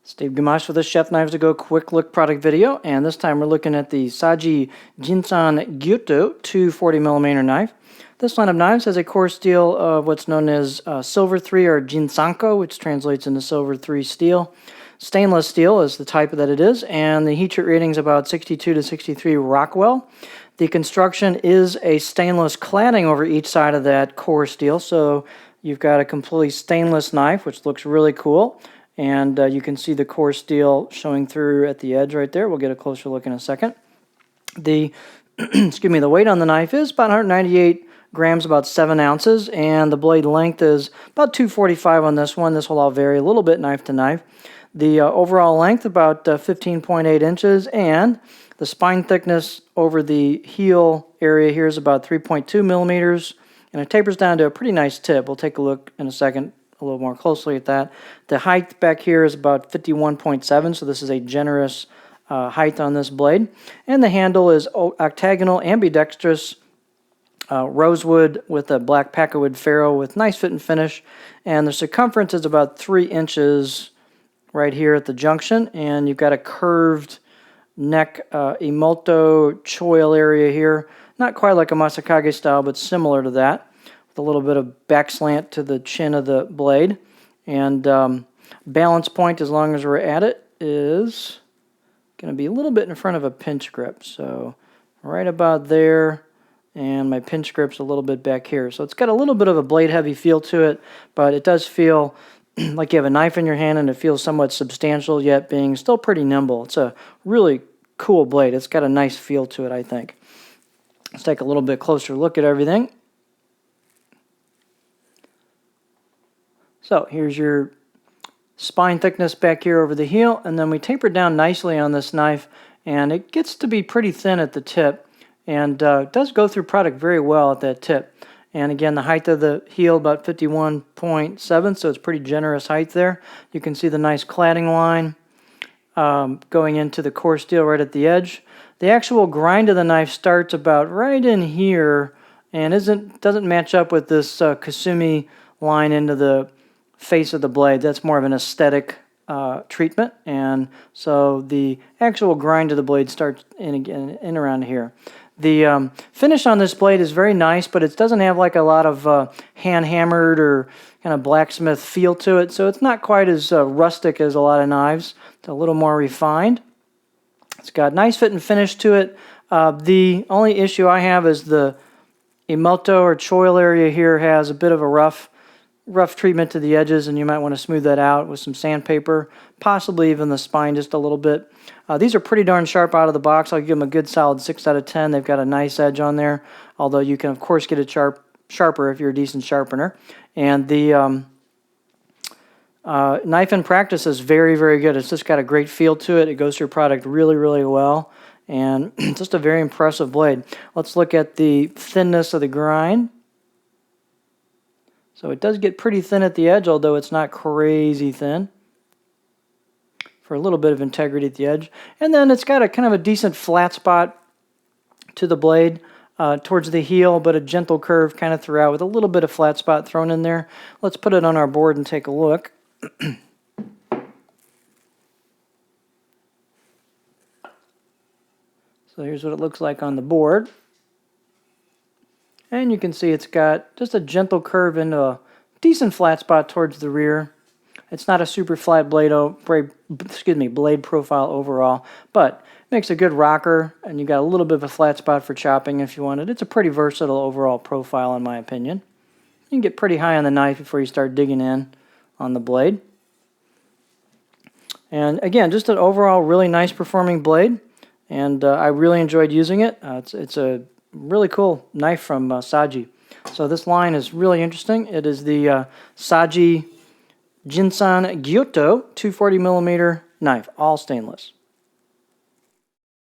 Steve Gamache with the Chef Knives to Go quick look product video, and this time we're looking at the Saji Ginsan Gyuto 240mm knife. This line of knives has a core steel of what's known as silver 3 or Ginsanko, which translates into silver 3 steel. Stainless steel is the type that it is, and the heat treat rating is about 62 to 63 Rockwell. The construction is a stainless cladding over each side of that core steel, so you've got a completely stainless knife, which looks really cool. And you can see the core steel showing through at the edge right there. We'll get a closer look in a second. The the weight on the knife is about 198 grams, about 7 ounces, and the blade length is about 245 on this one. This will all vary a little bit knife to knife. The overall length about 15.8 inches, and the spine thickness over the heel area here is about 3.2 millimeters, and it tapers down to a pretty nice tip. We'll take a look in a second a little more closely at that. The height back here is about 51.7, so this is a generous height on this blade. And the handle is octagonal ambidextrous rosewood with a black packerwood ferrule with nice fit and finish. And the circumference is about 3 inches right here at the junction, and you've got a curved neck Imoto choil area here. Not quite like a Masakage style, but similar to that, with a little bit of back slant to the chin of the blade. And balance point, as long as we're at it, is going to be a little bit in front of a pinch grip. So right about there, and my pinch grip's a little bit back here. So it's got a little bit of a blade heavy feel to it, but it does feel like you have a knife in your hand, and it feels somewhat substantial, yet being still pretty nimble. It's a really cool blade. It's got a nice feel to it, I think. Let's take a little bit closer look at everything. So here's your spine thickness back here over the heel, and then we taper down nicely on this knife, and it gets to be pretty thin at the tip, and does go through product very well at that tip. And again, the height of the heel about 51.7, so it's pretty generous height there. You can see the nice cladding line going into the core steel right at the edge. The actual grind of the knife starts about right in here, and doesn't match up with this Kasumi line into the face of the blade. That's more of an aesthetic treatment, and so the actual grind of the blade starts in around here. The finish on this blade is very nice, but it doesn't have like a lot of hand-hammered or kind of blacksmith feel to it, so it's not quite as rustic as a lot of knives. It's a little more refined. It's got nice fit and finish to it. The only issue I have is the Imoto or choil area here has a bit of a rough treatment to the edges, and you might want to smooth that out with some sandpaper, possibly even the spine just a little bit. These are pretty darn sharp out of the box. I'll give them a good solid 6 out of 10. They've got a nice edge on there, although you can, of course, get it sharper if you're a decent sharpener. And the knife in practice is very, very good. It's just got a great feel to it. It goes through product really, really well, and just a very impressive blade. Let's look at the thinness of the grind. So it does get pretty thin at the edge, although it's not crazy thin, for a little bit of integrity at the edge. And then it's got a kind of a decent flat spot to the blade towards the heel, but a gentle curve kind of throughout with a little bit of flat spot thrown in there. Let's put it on our board and take a look. So here's what it looks like on the board. And you can see it's got just a gentle curve into a decent flat spot towards the rear. It's not a super flat blade profile overall, but makes a good rocker, and you got a little bit of a flat spot for chopping if you wanted. It's a pretty versatile overall profile in my opinion. You can get pretty high on the knife before you start digging in on the blade. And again, just an overall really nice performing blade, and I really enjoyed using it. It's a really cool knife from Saji. So this line is really interesting. It is the Saji Ginsan Gyuto 240mm knife, all stainless.